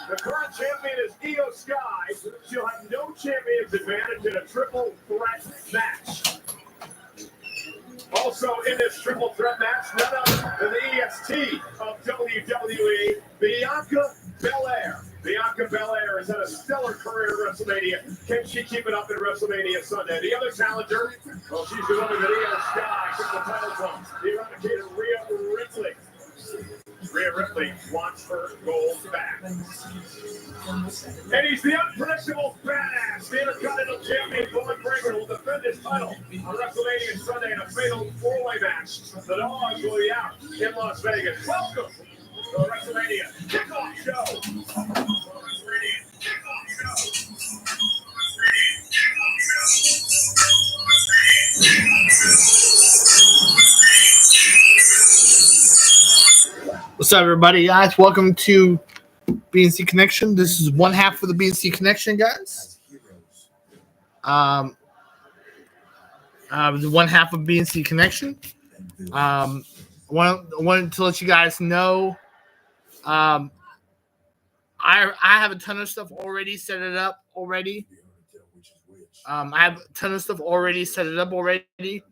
The current champion is Io Sky. She'll have no champion's advantage in a triple threat match. Also in this triple threat match, none other than the EST of WWE, Bianca Belair. Bianca Belair has had a stellar career in WrestleMania. Can she keep it up in WrestleMania Sunday? The other challenger, well, she's the woman that Io Sky took the title from, the eradicated Rhea Ripley. Rhea Ripley wants her gold back. And he's the unpredictable badass. The Intercontinental Champion, Braun Breaker, will defend his title on WrestleMania Sunday in a fatal four-way match. The Dogs will be out in Las Vegas. Welcome to the WrestleMania Kickoff Show. WrestleMania Kickoff Show. What's up, everybody, guys? Welcome to BNC Connection. This is one half of the BNC Connection, guys. The one half of BNC Connection. Wanted to let you guys know. I have a ton of stuff already set it up already. I have a ton of stuff already set it up already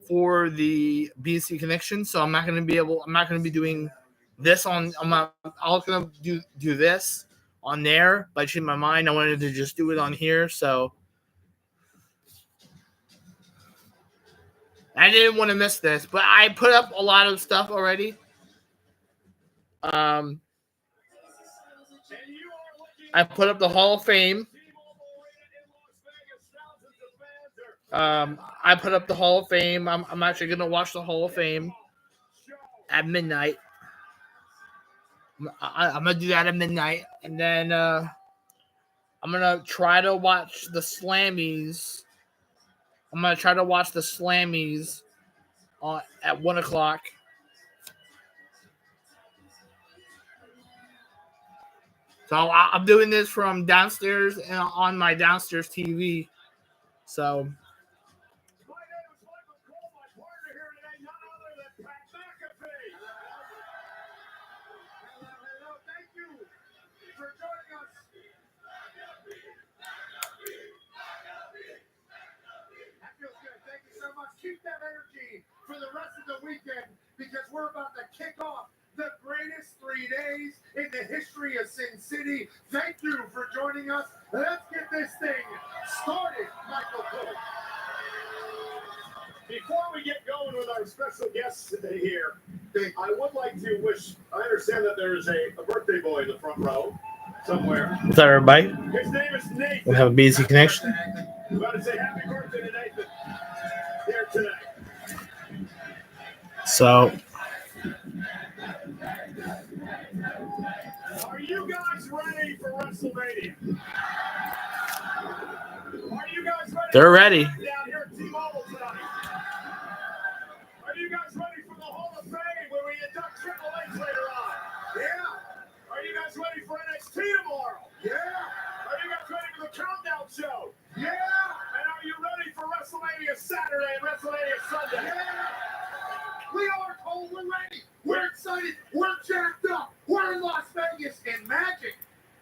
for the BNC Connection. So I'm not going to be doing this on my. I'm gonna do this on there, but I changed my mind. I wanted to just do it on here, so I didn't want to miss this. But I put up a lot of stuff already. I put up the Hall of Fame. I put up the Hall of Fame. I'm actually gonna watch the Hall of Fame at midnight. I'm gonna do that at midnight, and then I'm gonna try to watch the Slammies. I'm gonna try to watch the Slammies at 1:00. So I'm doing this from downstairs and on my downstairs TV. So. Keep that energy for the rest of the weekend because we're about to kick off the greatest 3 days in the history of Sin City. Thank you for joining us. Let's get this thing started, Michael Cole. Before we get going with our special guests today here, I would like to wish, I understand that there's a birthday boy in the front row somewhere. What's up, everybody? His name is Nathan. We'll have a BNC Connection. I'm about to say happy birthday to Nathan here today. So, are you guys ready for WrestleMania? Are you guys ready? They're ready. Down here at T-Mobile tonight. Are you guys ready for the Hall of Fame when we induct Triple H later on? Yeah. Are you guys ready for NXT tomorrow? Yeah. Are you guys ready for the Countdown Show? Yeah. And are you ready for WrestleMania Saturday and WrestleMania Sunday? Yeah. We are, Cole. We're ready. We're excited. We're jacked up. We're in Las Vegas, and magic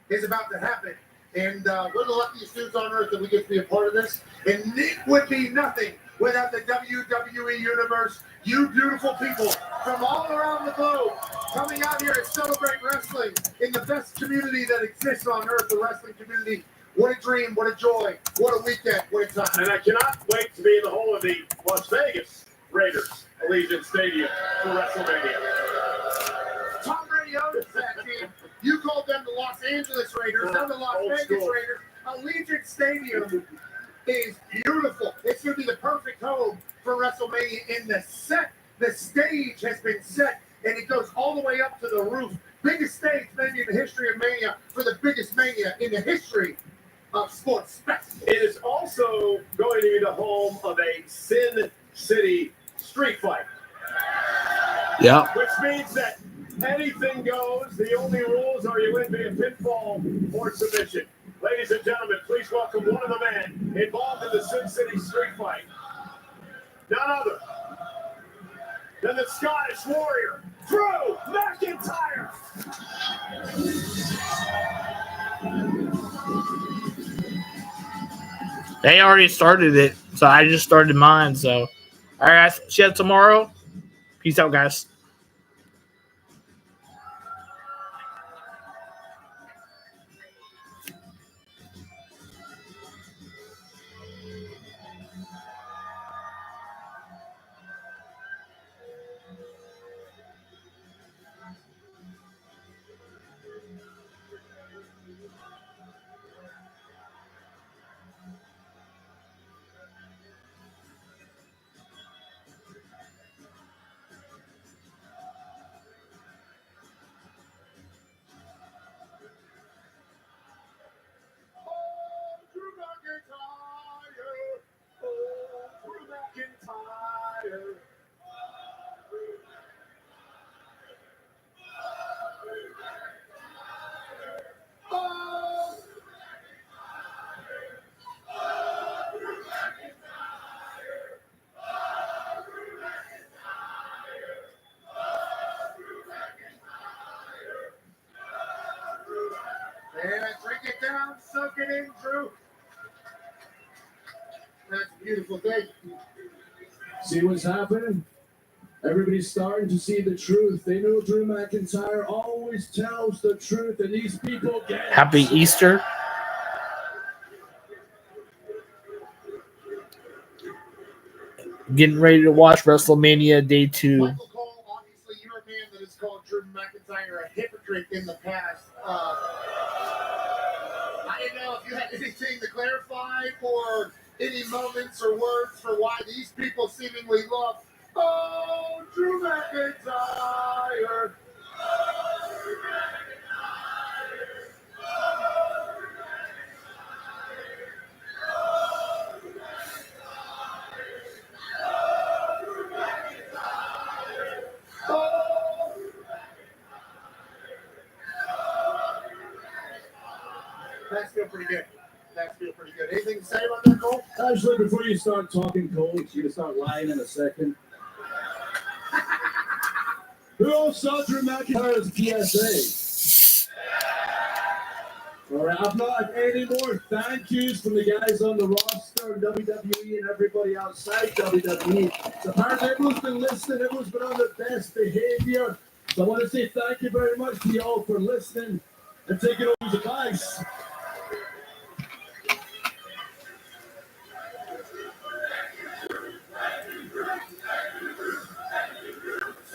is about to happen. And we're the luckiest dudes on earth that we get to be a part of this. And it would be nothing without the WWE Universe. You beautiful people from all around the globe coming out here to celebrate wrestling in the best community that exists on earth, the wrestling community. What a dream. What a joy. What a weekend. What a time. And I cannot wait to be in the home of the Las Vegas Raiders Allegiant Stadium for WrestleMania. Tom Brady owns that team. You called them the Los Angeles Raiders. They're the Las Vegas Raiders. Allegiant Stadium is beautiful. It's going to be the perfect home for WrestleMania. And the stage has been set, and it goes all the way up to the roof. Biggest stage maybe in the history of Mania for the biggest Mania in the history of sports. It is also going to be the home of a Sin City street fight. yeah. Which means that anything goes. The only rules are you win via pinfall or submission. Ladies and gentlemen, please welcome one of the men involved in the Sin City street fight. None other than the Scottish Warrior, Drew McIntyre. They already started it, so I just started mine. So, all right, guys. See you tomorrow. Peace out, guys. Drew McIntyre. Oh, Drew McIntyre. Oh, And drink it down, soak it in, Drew. That's a beautiful thing. See what's happening? Everybody's starting to see the truth. They know Drew McIntyre always tells the truth, and these people get it. Happy Easter. Getting ready to watch WrestleMania Day 2. Michael Cole, obviously, you're a man that has called Drew McIntyre a hypocrite in the past. I didn't know if you had anything to clarify or any moments or words for why these people seemingly love. Oh, Drew McIntyre. That's feel pretty good. That's feel pretty good. Anything to say about that, Cole? Actually, before you start talking, Cole, you're going to start lying in a second. Who else saw Drew McIntyre's PSA? All right, I've not had any more thank yous from the guys on the roster, WWE, and everybody outside WWE. So apparently everyone's been listening, everyone's been on their best behavior. So I want to say thank you very much to you all for listening and taking over the advice.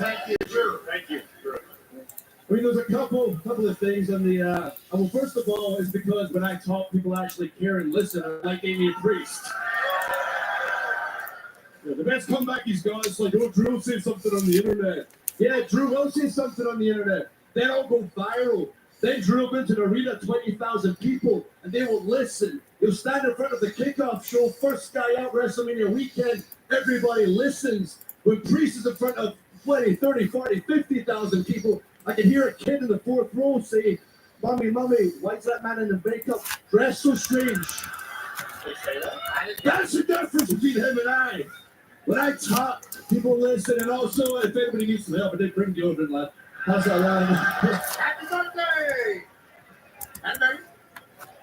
Thank you, Drew. thank you, Drew. I mean, there's a couple of things on the. Well, first of all, is because when I talk, people actually care and listen, like Amy Priest. Yeah, the best comeback he's got is like, oh, Drew will say something on the internet. Yeah, Drew will say something on the internet. Then I'll go viral. Then Drew will go into the arena, 20,000 people, and they will listen. He'll stand in front of the kickoff show, first guy out WrestleMania weekend. Everybody listens. When Priest is in front of 20, 30, 40, 50,000 people, I can hear a kid in the fourth row say, Mommy, why's that man in the makeup dressed so strange? That's the difference between him and I. When I talk, people listen, and also, if anybody needs some help, I did bring deodorant, lad. How's that, lad? Happy birthday! Happy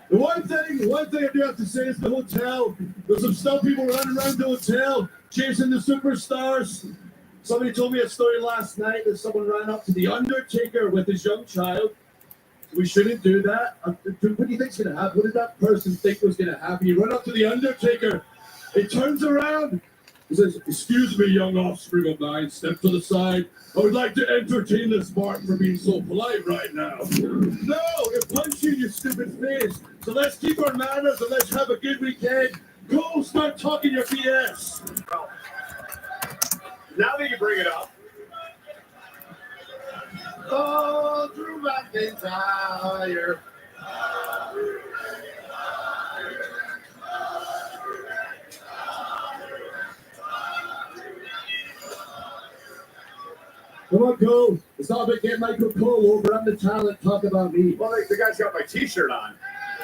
The one thing I do have to say is the hotel. There's some stuff people running around the hotel, chasing the superstars. Somebody told me a story last night that someone ran up to the Undertaker with his young child. We shouldn't do that. What do you think's going to happen? What did that person think was going to happen? You run up to the Undertaker. He turns around. He says, excuse me, young offspring of mine. Step to the side. I would like to entertain this Martin for being so polite right now. No, he'll punch you in your stupid face. So let's keep our manners and let's have a good weekend. Go start talking your BS. Well, now that you bring it up, Oh, Drew McIntyre. Come on, Cole. It's not about getting Michael Cole over. I'm the talent. Talk about me. well, the guy's got my T-shirt on.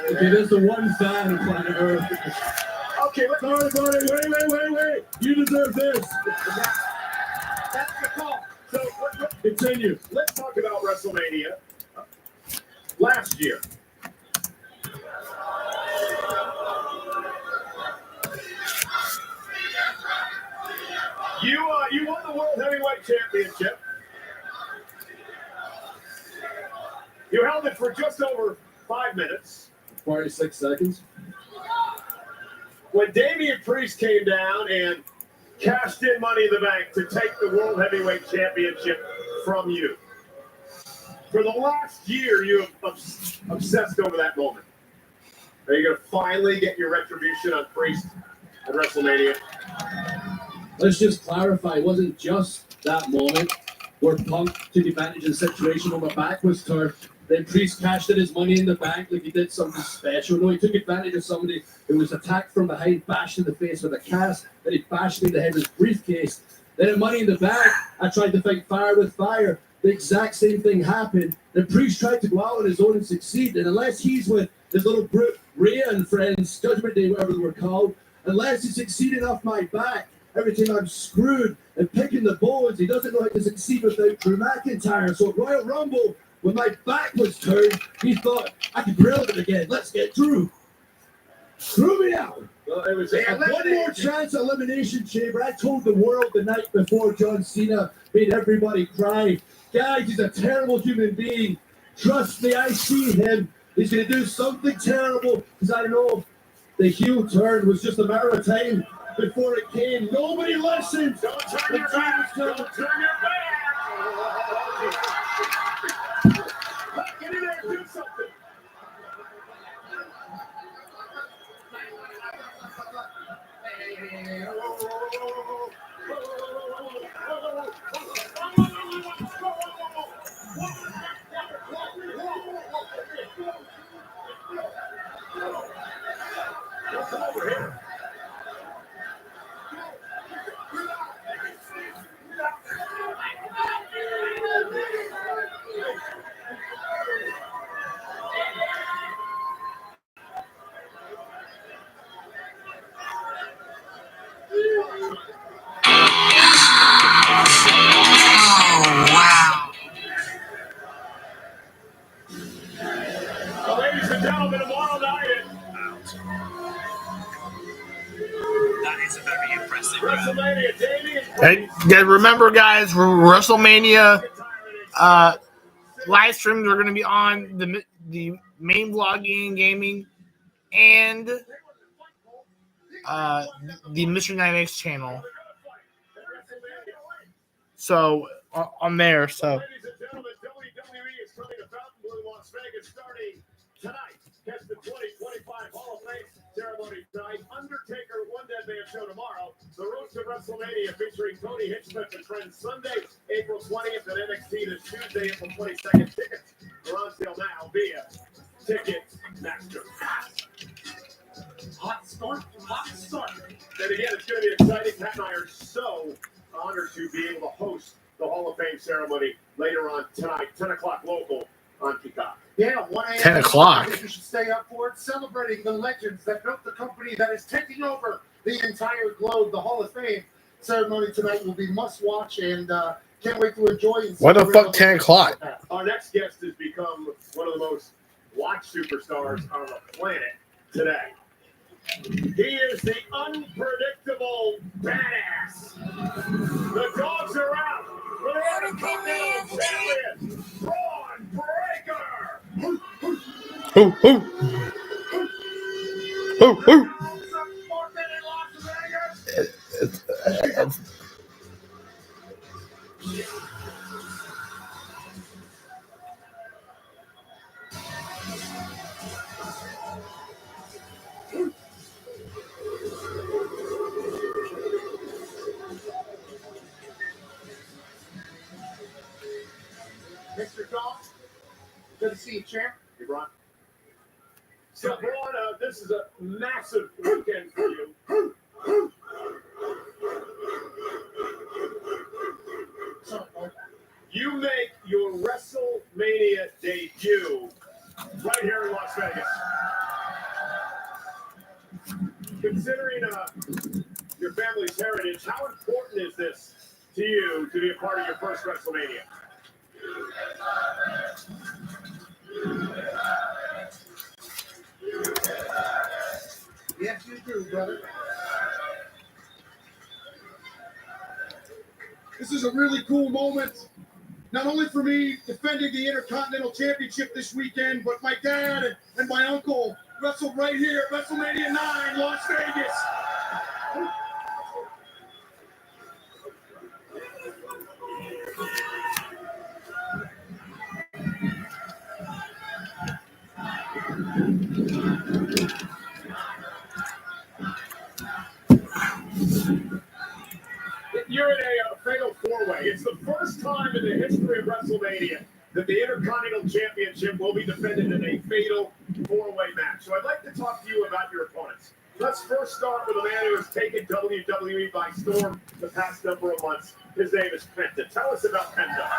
Okay, there's the one fan of planet Earth. Okay, let's Sorry, buddy. Wait. You deserve this. That's the call. so Continue. let's talk about WrestleMania last year. Championship. You held it for just over 5 minutes. 46 seconds. When Damian Priest came down and cashed in Money in the Bank to take the World Heavyweight Championship from you. For the last year, you have obsessed over that moment. Are you going to finally get your retribution on Priest at WrestleMania? Let's just clarify, it wasn't just that moment where Punk took advantage of the situation when my back was turned. Then Priest cashed in his Money in the Bank like he did something special. No, he took advantage of somebody who was attacked from behind, bashed in the face with a cast, then he bashed me in the head with his briefcase. Then in Money in the Bank, I tried to fight fire with fire. The exact same thing happened. The Priest tried to go out on his own and succeed. And unless he's with his little brute Rhea and friends, Judgment Day, whatever they were called, unless he's succeeding off my back, every time I'm screwed and picking the bones, he doesn't know how to succeed without Drew McIntyre. So at Royal Rumble, when my back was turned, he thought, I can grill it again. Let's get Drew. Threw me out. Well, it was One more chance at Elimination Chamber. I told the world the night before John Cena made everybody cry. Guys, he's a terrible human being. Trust me, I see him. He's going to do something terrible because I know the heel turn was just a matter of time before it came. Nobody listened. Don't turn your back. Don't turn your back. Get in there and do something. Come over here. Well, ladies and gentlemen, tomorrow night That is a very impressive. WrestleMania, Damian Hey, remember, guys, WrestleMania live streams are going to be on the main vlogging and gaming and the Mr. 9X channel. So on there. So. Ladies and gentlemen, WWE is coming to Fontainebleau, Las Vegas, starting tonight. Catch the 2025 Hall of Fame ceremony tonight. Undertaker One Dead Man show tomorrow. The Road to WrestleMania featuring Tony Hinchcliffe and friends Sunday, April 20th, and NXT this Tuesday, April 22nd. Tickets are on sale now via Ticketmaster. Hot start. And again, it's going to be exciting. Pat and I are so honored to be able to host the Hall of Fame ceremony later on tonight, 10 o'clock local on Peacock. Yeah, 1 a.m. 10 o'clock. You should stay up for it, celebrating the legends that built the company that is taking over the entire globe. The Hall of Fame ceremony tonight will be must watch, and can't wait to enjoy it. What the fuck, 10 o'clock? Our next guest has become one of the most watched superstars on the planet today. He is the unpredictable badass. The dogs are out for the Intercontinental Champion, Braun Breaker. Who? Mr. Dog, good to see you, champ. Hey, Braun. So, Braun, this is a massive weekend for you. You make your WrestleMania debut right here in Las Vegas. Considering your family's heritage, how important is this to you to be a part of your first WrestleMania? Yes, you do, brother. This is a really cool moment. Not only for me defending the Intercontinental Championship this weekend, but my dad and my uncle wrestled right here at WrestleMania 9, Las Vegas. You're in a fatal four-way. It's the first time in the history of WrestleMania that the Intercontinental Championship will be defended in a fatal four-way match. So I'd like to talk to you about your opponents. Let's first start with a man who has taken WWE by storm the past number of months. His name is Penta. Tell us about Penta.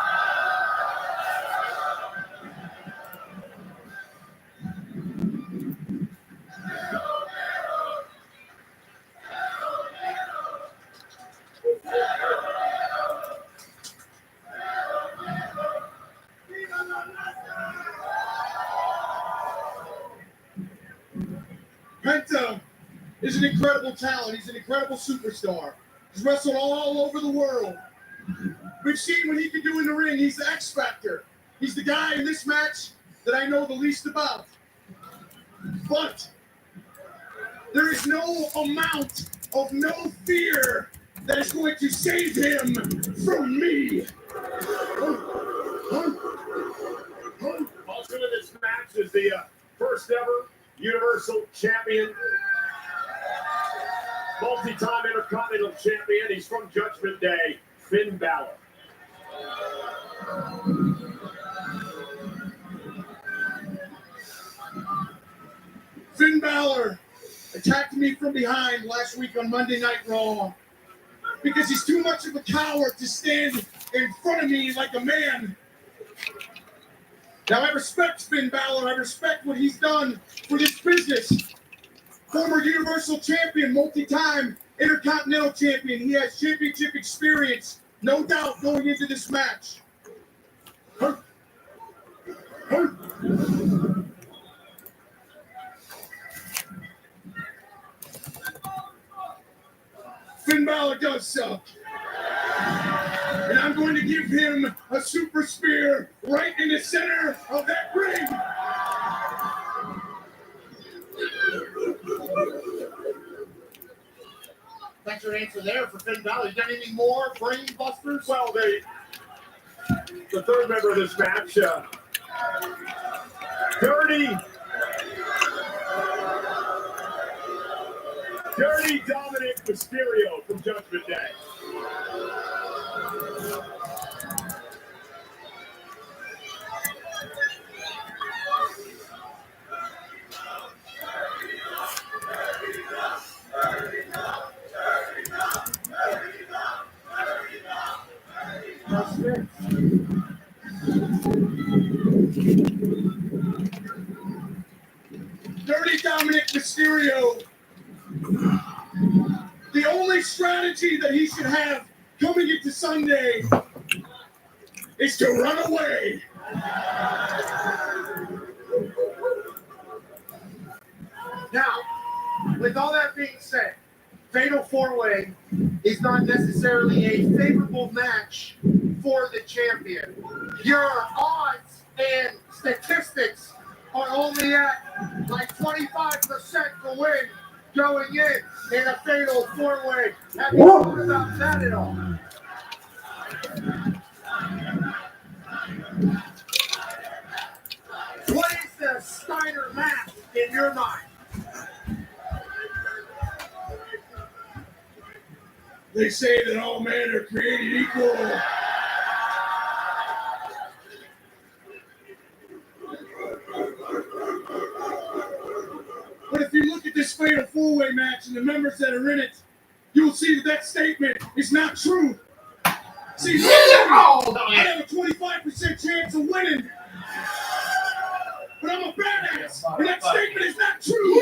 Penta is an incredible talent. He's an incredible superstar. He's wrestled all over the world. We've seen what he can do in the ring. He's the X Factor. He's the guy in this match that I know the least about. But there is no amount of no fear that is going to save him from me. Also in this match is the first ever Universal Champion, multi-time Intercontinental Champion. He's from Judgment Day, Finn Balor. Finn Balor attacked me from behind last week on Monday Night Raw because he's too much of a coward to stand in front of me like a man. Now, I respect Finn Balor. I respect what he's done for this business. Former Universal Champion, multi-time Intercontinental Champion. He has championship experience, no doubt, going into this match. Finn Balor does suck. And I'm going to give him a super spear right in the center of that ring. That's your answer there for Finn Balor. You got any more brain busters? Well, the third member of this match, Dirty Dominic Mysterio from Judgment Day. Dirty Dominic Mysterio. The only strategy that he should have coming into Sunday is to run away. Now, with all that being said, Fatal 4-Way is not necessarily a favorable match for the champion. Your odds and statistics are only at like 25% to win going in a Fatal 4-Way. Have you thought about that at all? What is the Steiner match in your mind? They say that all men are created equal. But if you look at this Fatal 4-Way match and the members that are in it, you'll see that that statement is not true. See, I have a 25% chance of winning, but I'm a badass, and that statement is not true.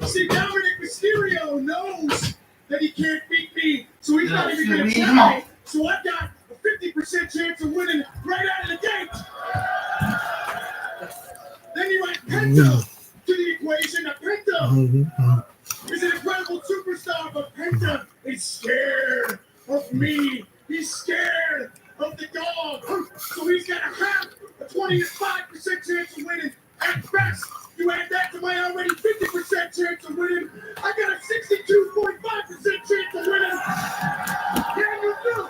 See, Dominic Mysterio knows that he can't beat me, so he's not even going to try. So I've got a 50% chance of winning right out of the gate. Then you add Penta to the equation. Now, Penta is an incredible superstar, but Penta is scared of me. He's scared of the dog. So he's got a half a 25% chance of winning at best. You add that to my already 50% chance of winning. I got a 62.5% chance of winning. Yeah, you do.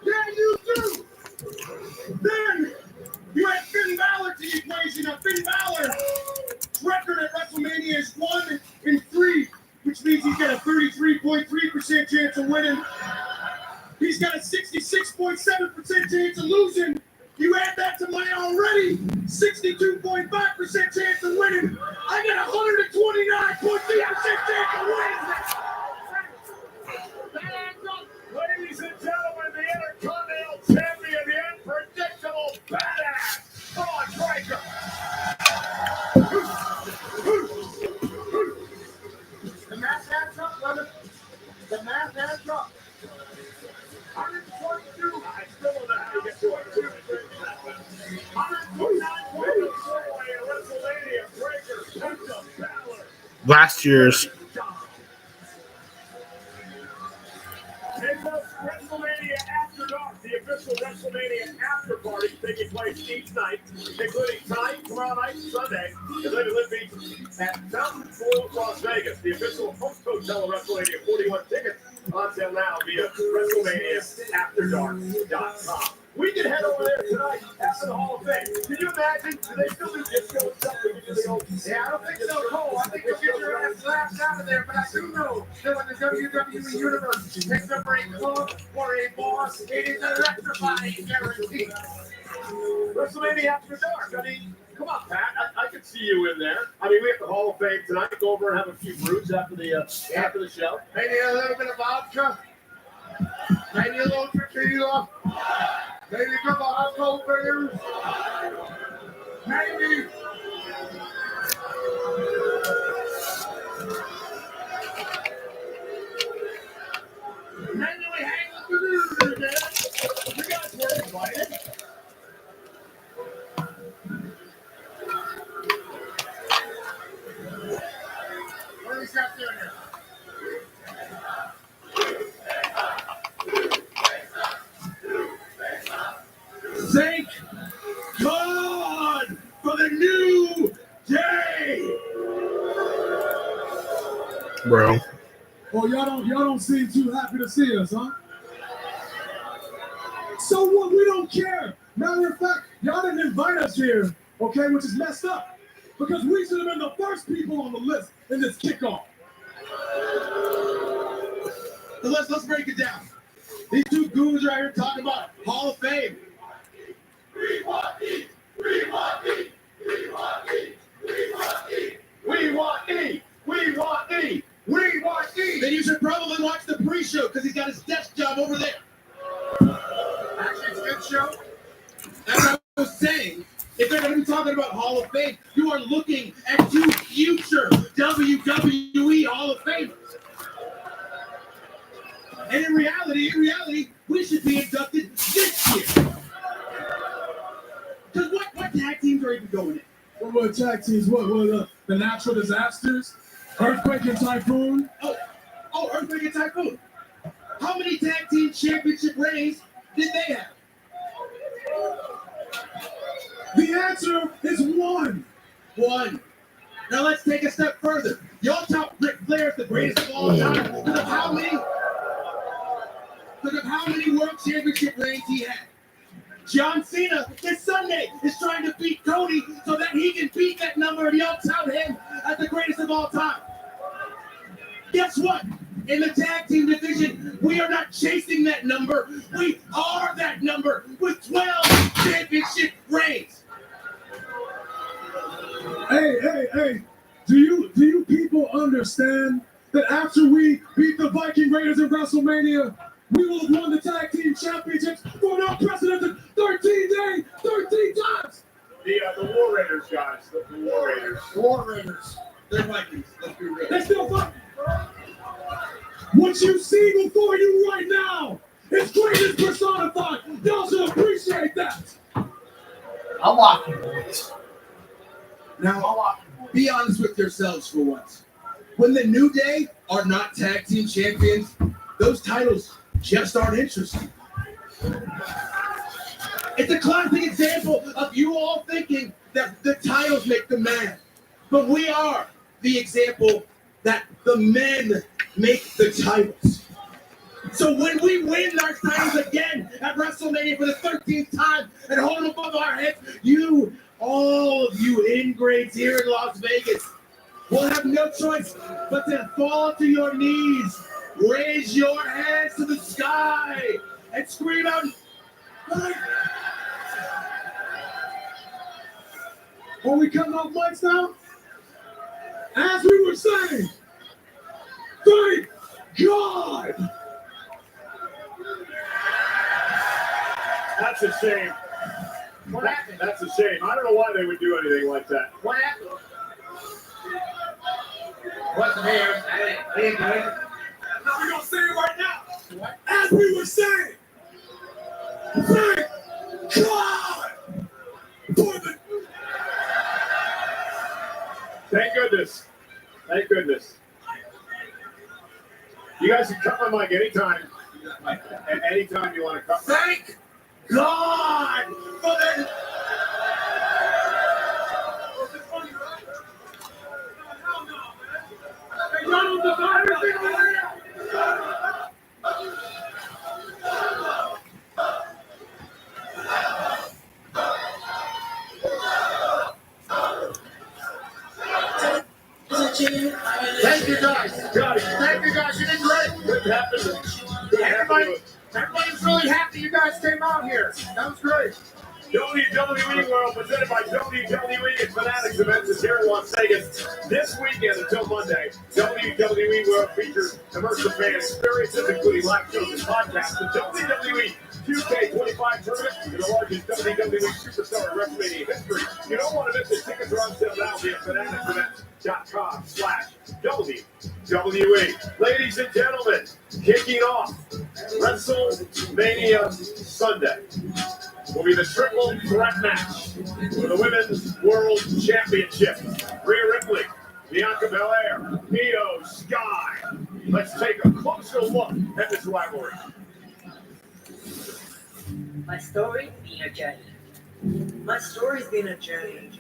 Yeah, you do. Then you add Finn Balor to the equation. Now, Finn Balor's record at WrestleMania is 1-3, which means he's got a 33.3% chance of winning. He's got a 66.7% chance of losing. You add that to my already 62.5% chance of winning. I got a 129.2% chance of winning. Ladies and gentlemen, the Intercontinental Champion, the unpredictable badass. Come on, Striker. The math adds up, brother. The math adds up. 122. I still don't know how to get to it. 129. WrestleMania Breaker, Penta, Balor. Last year's. And the WrestleMania After Dark, the official WrestleMania after party taking place each night, including tonight, tomorrow night, and Sunday, in Lady Beach at Fountain Falls, Las Vegas. The official host hotel of WrestleMania. 41 tickets on sale now via WrestleManiaAfterDark.com. We can head over there tonight after the Hall of Fame. Can you imagine? Do they still do disco and stuff? Yeah, I don't think so, Cole. I think they'll get your ass laughed out of there, but I do know that when the WWE Universe takes over a club or a bar, it is electrifying, guaranteed. WrestleMania After Dark. I mean, come on, Pat. I could see you in there. I mean, we have the Hall of Fame tonight. Go over and have a few brews after the show. Maybe a little bit of vodka. Maybe a little tequila. Maybe a couple of hot cold beers. Maybe. Maybe we hang with the losers again. You guys were invited. What are these guys doing here? Thank God for the new day. Bro. Oh, y'all don't seem too happy to see us, huh? So what? We don't care. Matter of fact, y'all didn't invite us here, okay? Which is messed up because we should have been the first people on the list in this kickoff. So let's break it down. These two goons right here talking about Hall of Fame. We want E. We want E. We want E. We want E. We want E. We want E. We want E. Then you should probably watch the pre-show because he's got his desk job over there. Actually, it's a good show. As I was saying, if they're going to be talking about Hall of Fame, you are looking at two future WWE Hall of Famers. And in reality, we should be inducted this year. Because what tag teams are even going in? What tag teams? What the natural disasters? Earthquake and Typhoon? Oh, Earthquake and Typhoon. How many tag team championship reigns did they have? The answer is one. One. Now let's take a step further. Y'all top Ric Flair as the greatest of all time because of how many world championship reigns he had. John Cena this Sunday is trying to beat Cody so that he can beat that number and y'all tout him as the greatest of all time. Guess what? In the tag team division, we are not chasing that number. We are that number with 12 championship reigns. Hey. Do you people understand that after we beat the Viking Raiders in WrestleMania, we will have won the tag team championships for an unprecedented 13 times? The War Raiders, guys. The War Raiders. War Raiders. They're Vikings. Let's be real. They're still fighting. What you see before you right now is greatness personified. Y'all should appreciate that. I'm walking, boys. Now, be honest with yourselves for once. When the New Day are not tag team champions, those titles just aren't interested. It's a classic example of you all thinking that the titles make the man. But we are the example that the men make the titles. So when we win our titles again at WrestleMania for the 13th time and hold them above our heads, all of you ingrates here in Las Vegas will have no choice but to fall to your knees, raise your hands to the sky, and scream out, "Fight!" Are we cutting off mics now? As we were saying, thank God! That's a shame. What happened? That's a shame. I don't know why they would do anything like that. What happened? Wasn't there. I didn't do it. Now we're gonna say it right now. What? As we were saying, thank God for the. Thank goodness. Thank goodness. You guys can cut my mic anytime. At any time you want to cut. Thank God for the. Thank you guys. Thank you guys. You did great. Good happened. Everybody's really happy you guys came out here. That was great. WWE World presented by WWE and Fanatics Events is here in Las Vegas. This weekend until Monday, WWE World features immersive fan experiences, including live shows and podcasts. The WWE 2K25 tournament is the largest WWE superstar in WrestleMania history. You don't want to miss it. Tickets are on sale now via fanaticsevents.com/WWE. Ladies and gentlemen, kicking off WrestleMania Sunday will be the triple threat match for the Women's World Championship. Rhea Ripley, Bianca Belair, Io Sky. Let's take a closer look at this rivalry. My story being a journey. My story's been a journey.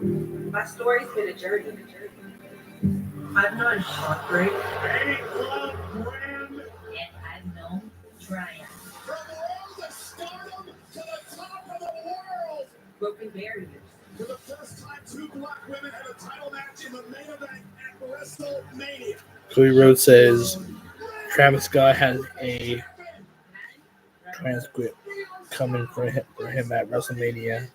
My story's been a journey. I've known heartbreak. Hey, love, Graham. And I've known triumph. From the world of stardom to the top of the world. Broken barriers. For the first time, two black women had a title match in the main event at WrestleMania. Cody Rhodes says Travis Scott has a transcript coming for him at WrestleMania.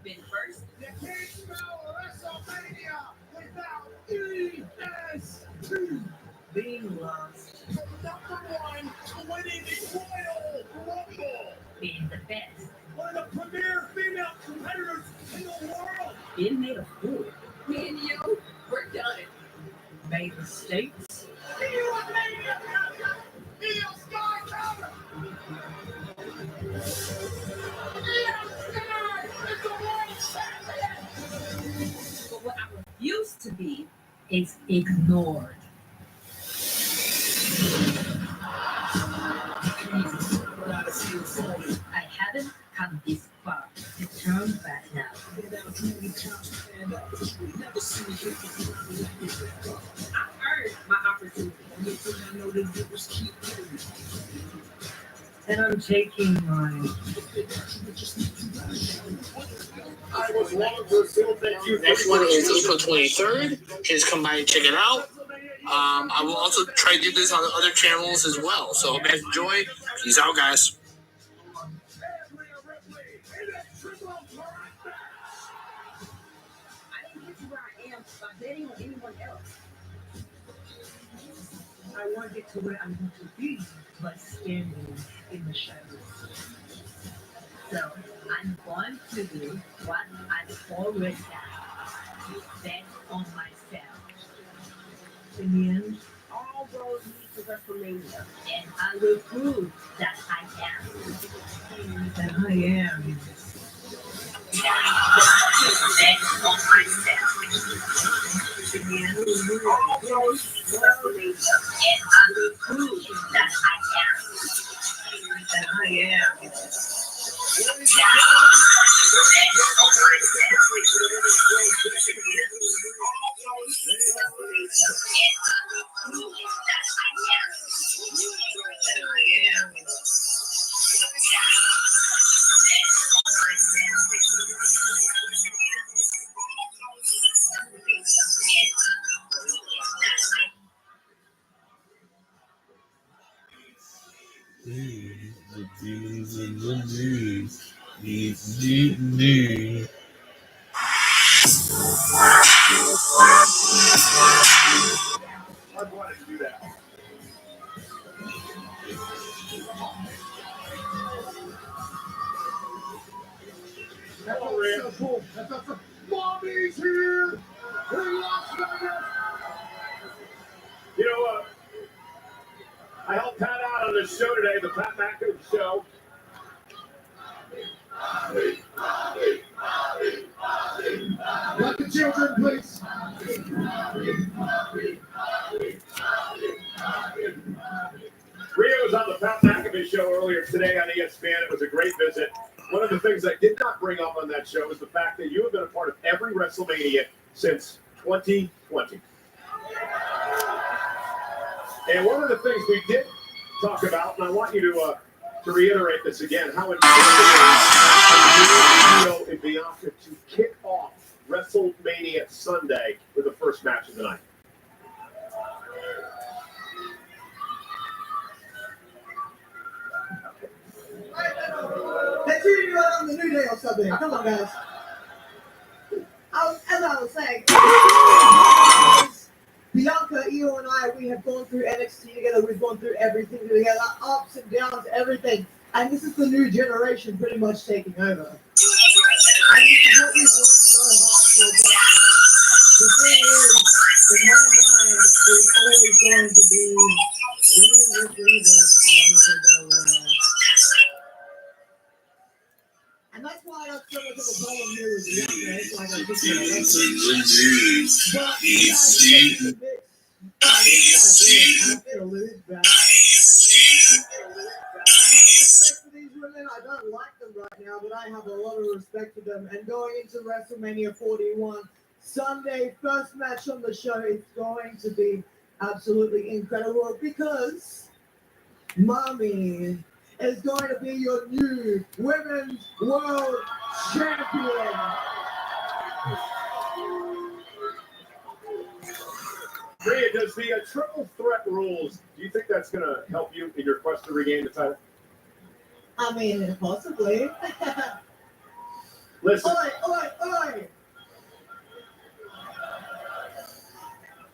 Been first. You can't spell WrestleMania without EST. Being lost. The #1 winning Royal Rumble. Being the best. One of the premier female competitors in the world. Being made a fool. Me and you, we're done. Made mistakes. See you at Mania, Io Sky cover. Io Sky is the world champion. But what I refuse to be is ignored. I haven't come this far to turn back now. I earned my opportunity. And I'm taking mine. I was wrong to assume that you. Next one is April 23rd. Please come by and check it out. I will also try to do this on other channels as well. So hope you guys enjoy. Peace out, guys. I didn't get to where I am by betting on anyone else. I want to get to where I want to be, but standing in the shadows. So I'm going to do what I've always done. Bet on myself. In the end, all roads lead to WrestleMania, and I will prove that I am. That I am. Bet on myself. In the end, all roads lead to WrestleMania, and I will prove that I The demons in the news. I wanted to do that. That's so cool. That's so Mommy's here. In Las Vegas. You know, I helped Pat out on this show today, the Pat McAfee show. Let the children, please. Rhea was on the Pat McAfee show earlier today on ESPN. It was a great visit. One of the things I did not bring up on that show is the fact that you have been a part of every WrestleMania since 2020. And one of the things we did talk about, and I want you to reiterate this again, how important it is for you and Bianca to kick off WrestleMania Sunday with the first match of the night. They're treating you like on the New Day or something. Come on, guys. As I was saying, Bianca, Io, and I, we have gone through NXT together. We've gone through everything together, ups and downs, everything. And this is the new generation pretty much taking over. And this is what we've worked so hard for. But the thing is, in my mind, it's always going to be Rhea Ripley versus Bianca Belair. And that's why I got so much of a problem here with Bianca. It's like I just but I feel really bad. I have respect for these women. I don't like them right now, but I have a lot of respect for them. And going into WrestleMania 41 Sunday, first match on the show, it's going to be absolutely incredible because Mommy is going to be your new Women's World Champion. Rhea, does the triple threat rules, do you think that's going to help you in your quest to regain the title? I mean, possibly. Listen. Oi! I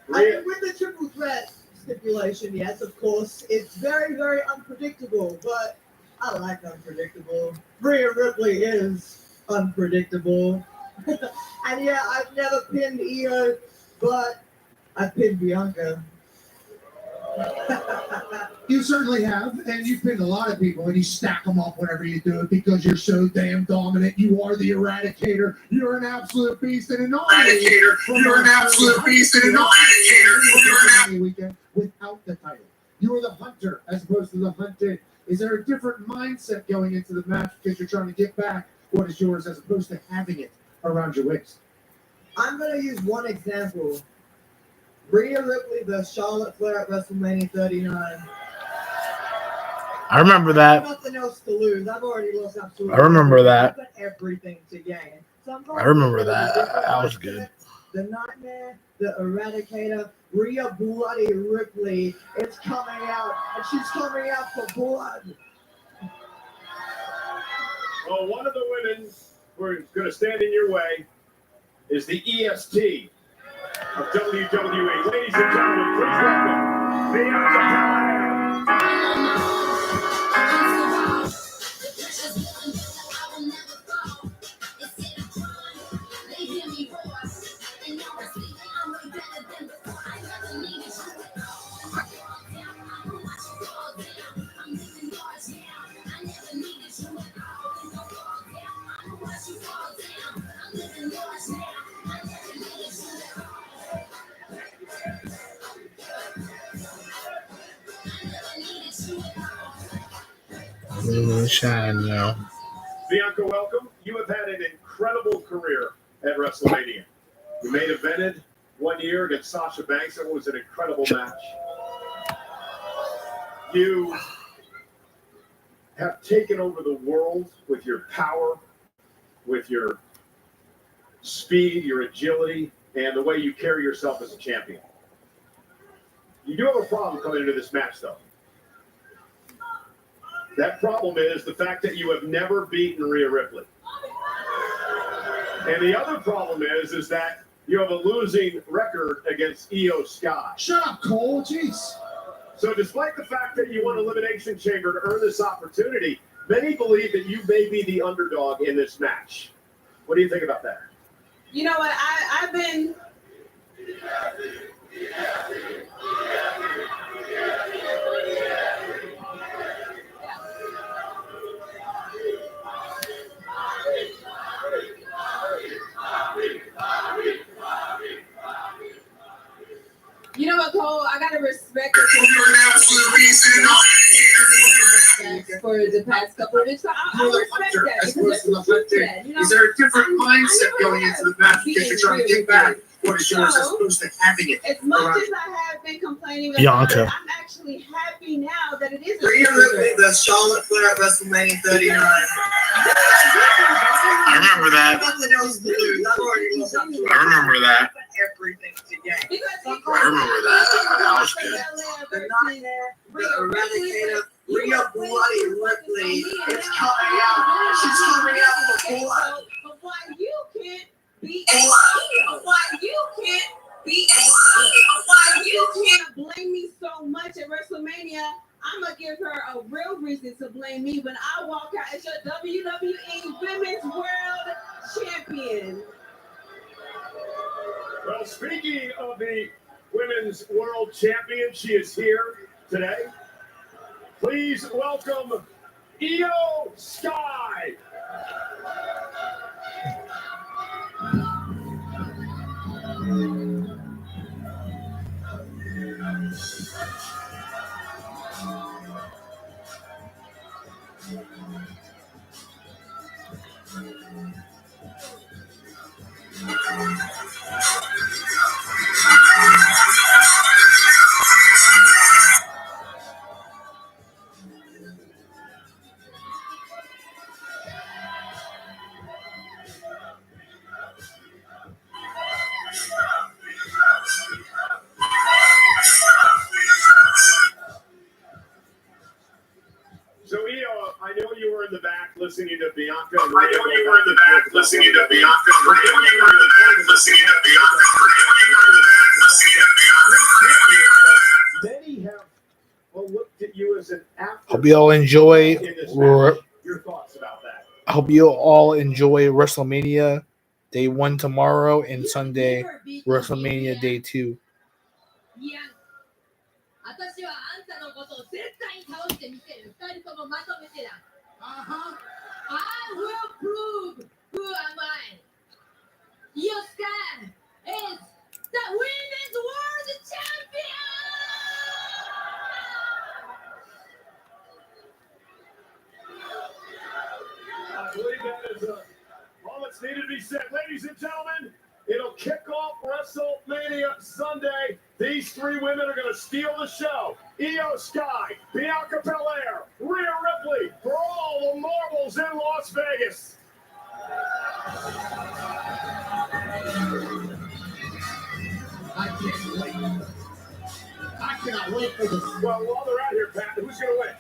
Rhea, mean, with the triple threat stipulation, yes, of course, it's very, very unpredictable, but I like unpredictable. Rhea Ripley is unpredictable. And yeah, I've never pinned Io, but I pinned Bianca. You certainly have, and you've pinned a lot of people, and you stack them up whenever you do it because you're so damn dominant. You are the Eradicator. You're an absolute beast and an Eradicator. You're an absolute beast and an Eradicator. You're an weekend without the title. You are the hunter as opposed to the hunted. Is there a different mindset going into the match because you're trying to get back what is yours as opposed to having it around your waist? I'm going to use one example. Rhea Ripley versus Charlotte Flair at WrestleMania 39. I remember that. Nothing else to lose. I've already lost absolutely. I remember that. I've got everything to gain. So I remember that. That was good. The Nightmare, the Eradicator, Rhea Bloody Ripley is coming out, and she's coming out for blood. well, one of the women who's going to stand in your way is the EST of WWE. Ladies and gentlemen, please welcome Bianca Shine now. Bianca, welcome. You have had an incredible career at WrestleMania. You main evented 1 year against Sasha Banks. It was an incredible match. You have taken over the world with your power, with your speed, your agility, and the way you carry yourself as a champion. You do have a problem coming into this match, though. That problem is the fact that you have never beaten Rhea Ripley. And the other problem is that you have a losing record against Io Sky. Shut up, Cole. Jeez. So despite the fact that you won Elimination Chamber to earn this opportunity, many believe that you may be the underdog in this match. What do you think about that? You know what? I've been. You know what, Cole? I gotta respect it for the past couple of weeks. So I respect that. As opposed to the hunter. You know, Is there a different mindset going into the match because you're trying to get back what is yours as opposed to having it? as much as I have been complaining about Bianca. it, I'm actually happy now that it is. Rhea Ripley, the Charlotte Flair at WrestleMania 39. I remember that. I remember that. Everything together. I remember that. That was good. The Eradicator, Rhea Bloody Ripley, it's coming out. She's coming out for blood. But why you can't be Why you can't be why you can't blame me so much at WrestleMania? I'm gonna give her a real reason to blame me when I walk out as your WWE Women's World Champion. Well, speaking of the Women's World Champion, she is here today. Please welcome Io Sky. So, Io, I know you were in the back listening to Bianca. And Rhea go back and forth. Many have looked at you as an actor. Hope you all enjoy. In this match. Your thoughts about that? I hope you all enjoy WrestleMania Day 1 tomorrow and Sunday WrestleMania Day 2. いや、私はあんたのことを絶対に倒してみせる。二人ともまとめてだ。I will prove who am I. Io Sky is the Women's World Champion. I believe that is all that's needed to be said. Ladies and gentlemen, it'll kick off WrestleMania Sunday. These three women are going to steal the show. Io Sky, Bianca Belair, Rhea Ripley for all the marbles in Las Vegas. I can't wait. I cannot wait for this. Well, while they're out here, Pat, who's going to win?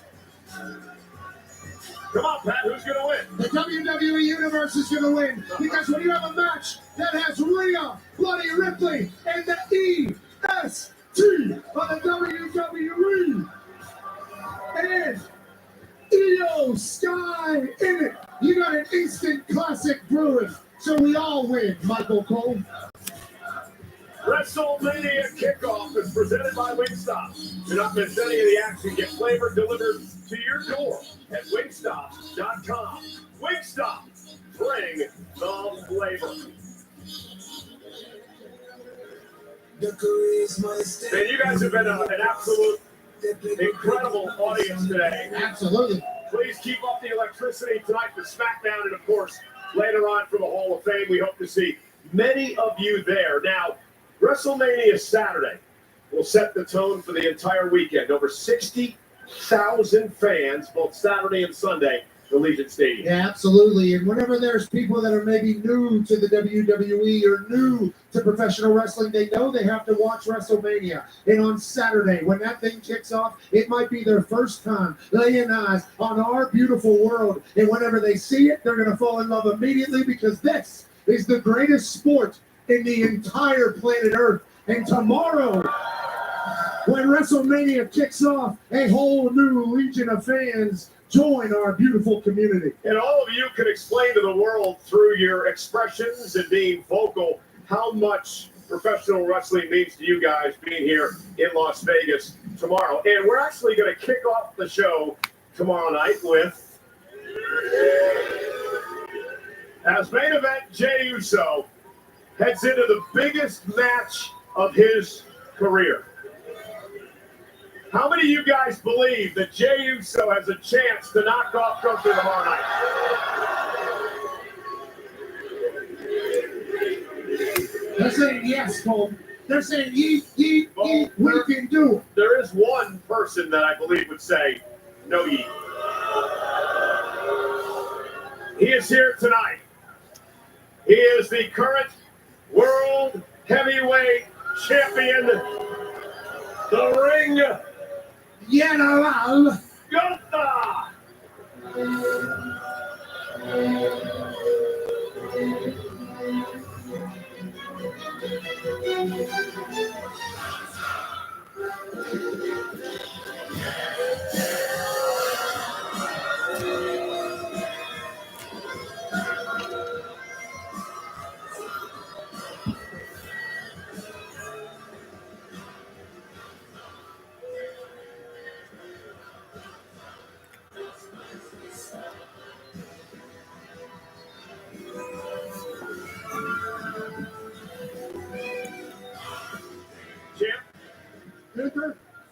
Come on, Pat, who's going to win? The WWE Universe is going to win because when you have a match that has Rhea Bloody Ripley and the EST of the WWE and Io Sky in it, you got an instant classic brewing. So we all win, Michael Cole. WrestleMania Kickoff is presented by Wingstop. Do not miss any of the action. Get flavor delivered to your door at wingstop.com. Wingstop, bring the flavor. And you guys have been an absolute incredible audience today. Absolutely. Please keep up the electricity tonight for SmackDown and, of course, later on for the Hall of Fame. We hope to see many of you there. Now, WrestleMania Saturday will set the tone for the entire weekend. Over 60,000 fans, both Saturday and Sunday, the Legion Stadium. Yeah, absolutely. And whenever there's people that are maybe new to the WWE or new to professional wrestling, they know they have to watch WrestleMania. And on Saturday, when that thing kicks off, it might be their first time laying eyes on our beautiful world. And whenever they see it, they're going to fall in love immediately, because this is the greatest sport in the entire planet Earth. And tomorrow, when WrestleMania kicks off, a whole new legion of fans join our beautiful community. And all of you can explain to the world through your expressions and being vocal how much professional wrestling means to you guys being here in Las Vegas tomorrow. And we're actually going to kick off the show tomorrow night with, as main event, Jey Uso heads into the biggest match of his career. How many of you guys believe that Jey Uso has a chance to knock off Gunther tomorrow night? They're saying yes, Cole. They're saying we can do it. There is one person that I believe would say no yeet. He is here tonight. He is the current world heavyweight champion, the Ring General Gunther.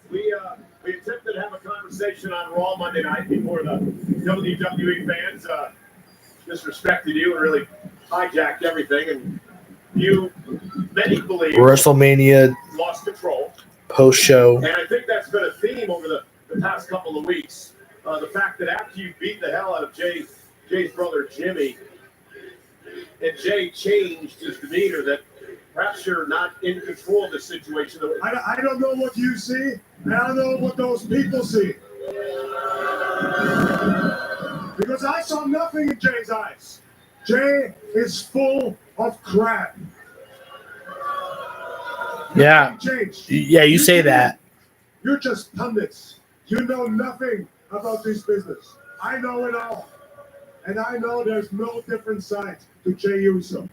We attempted to have a conversation on Raw Monday night before the WWE fans disrespected you and really hijacked everything, and many believe WrestleMania lost control post show. And I think that's been a theme over the past couple of weeks. The fact that after you beat the hell out of Jay's brother Jimmy, and Jay changed his demeanor, that perhaps you're not in control of the situation. I don't know what you see, and I don't know what those people see. Because I saw nothing in Jay's eyes. Jay is full of crap. Yeah. Changed. Yeah, you say that. You're just pundits. You know nothing about this business. I know it all. And I know there's no different sides to Jey Uso.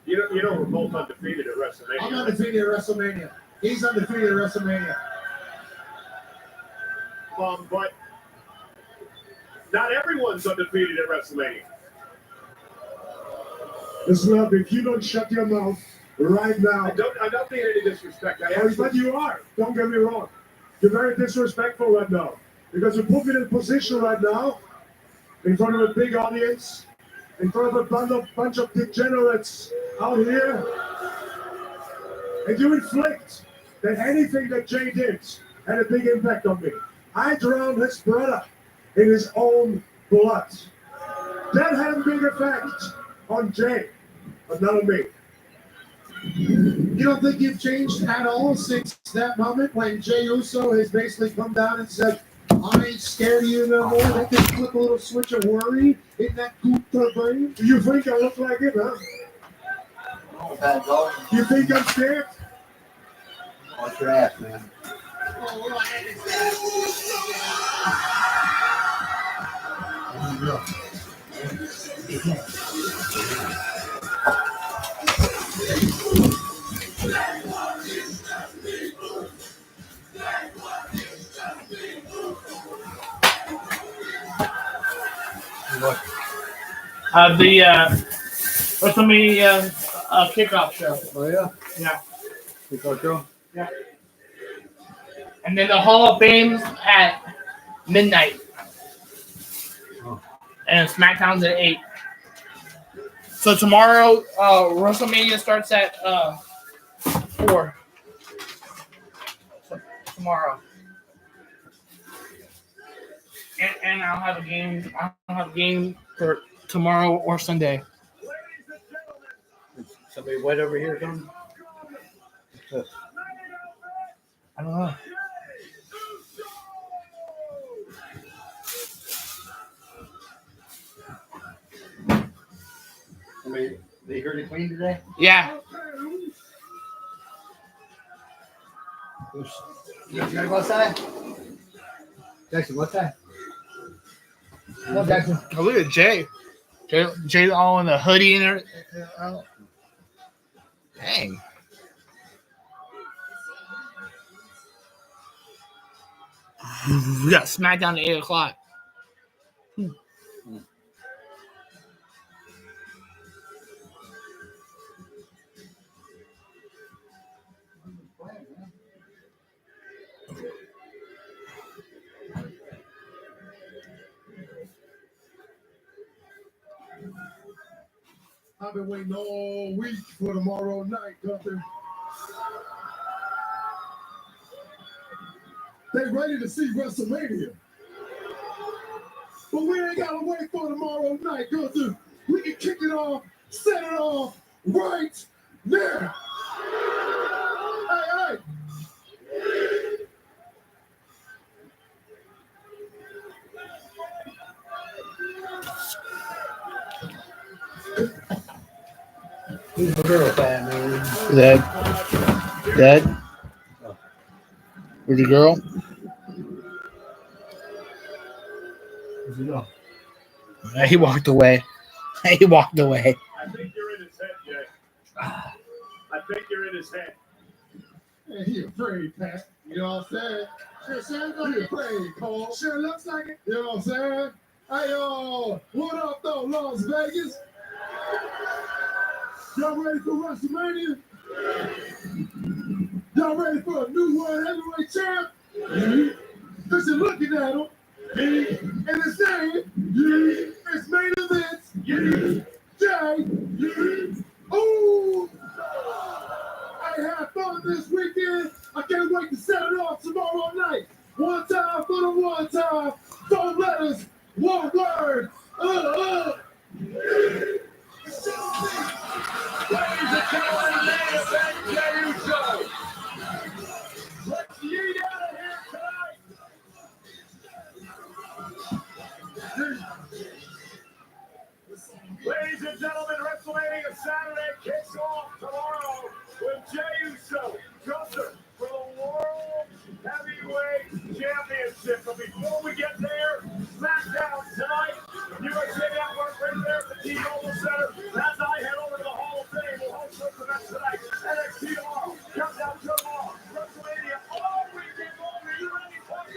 You know we're both undefeated at WrestleMania. I'm undefeated at WrestleMania. He's undefeated at WrestleMania. But not everyone's undefeated at WrestleMania. Listen up, if you don't shut your mouth right now. I'm not being any disrespect. But you are. Don't get me wrong. You're very disrespectful right now. Because you put me in a position right now, in front of a big audience, in front of a bunch of degenerates out here, and you inflict that anything that Jay did had a big impact on me. I drowned his brother in his own blood. That had a big effect on Jay, but not on me. You don't think you've changed at all since that moment when Jey Uso has basically come down and said, I ain't scared of you no more? That can flip a little switch of worry in that Gunther brain? Do you think I look like it, huh? You think I'm scared? Watch your ass, man. The WrestleMania kickoff show. Oh, yeah? Yeah. Kickoff show? Yeah. And then the Hall of Fame at midnight. and SmackDown's at 8. So tomorrow, WrestleMania starts at 4. Tomorrow. And I'll have a game. I'll have a game for tomorrow or Sunday. Somebody wet over here, Tom? I don't know. Somebody, they heard it clean today? Yeah. You gotta go outside? Jackson, what's that? No, Jackson. Oh, look at Jay. Jay's all in the hoodie and everything. Dang. We got SmackDown at 8 o'clock. I've been waiting all week for tomorrow night, Gunther. They ready to see WrestleMania. But we ain't gotta wait for tomorrow night, Gunther. We can kick it off, set it off right now. Hey, hey. Who's the girl fan, man? Dad? Where's the girl? Where's he go? He walked away. He walked away. I think you're in his head, Jay. I think you're in his head. Hey, he afraid, Pat. You know what I'm saying? Sure sounds like he afraid, Cole. Sure looks like it. You know what I'm saying? Hey, yo, what up, though, Las Vegas? Y'all ready for WrestleMania? Y'all ready for a new world heavyweight champ? Because you're looking at him. And his name is Main Events. Jay. Ooh. I had fun this weekend. I can't wait to set it off tomorrow night. One time for the one time. 4 letters, 1 word. Ladies and gentlemen, main event, Jey Uso. Let's yeet out of here tonight. Ladies and gentlemen, WrestleMania Saturday kicks off tomorrow with Jey Uso, Gunther, for the World Heavyweight Championship. But before we get there, SmackDown tonight, USA Network right there at the T-Mobile Center. As I head over to the Hall of Fame, we'll host those events tonight. NXT tomorrow, countdown to tomorrow, WrestleMania all weekend long. Are you ready for it?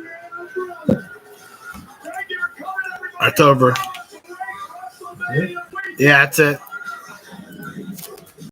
Yeah, brother. Thank you for coming, everybody. That's over. Yeah, that's it.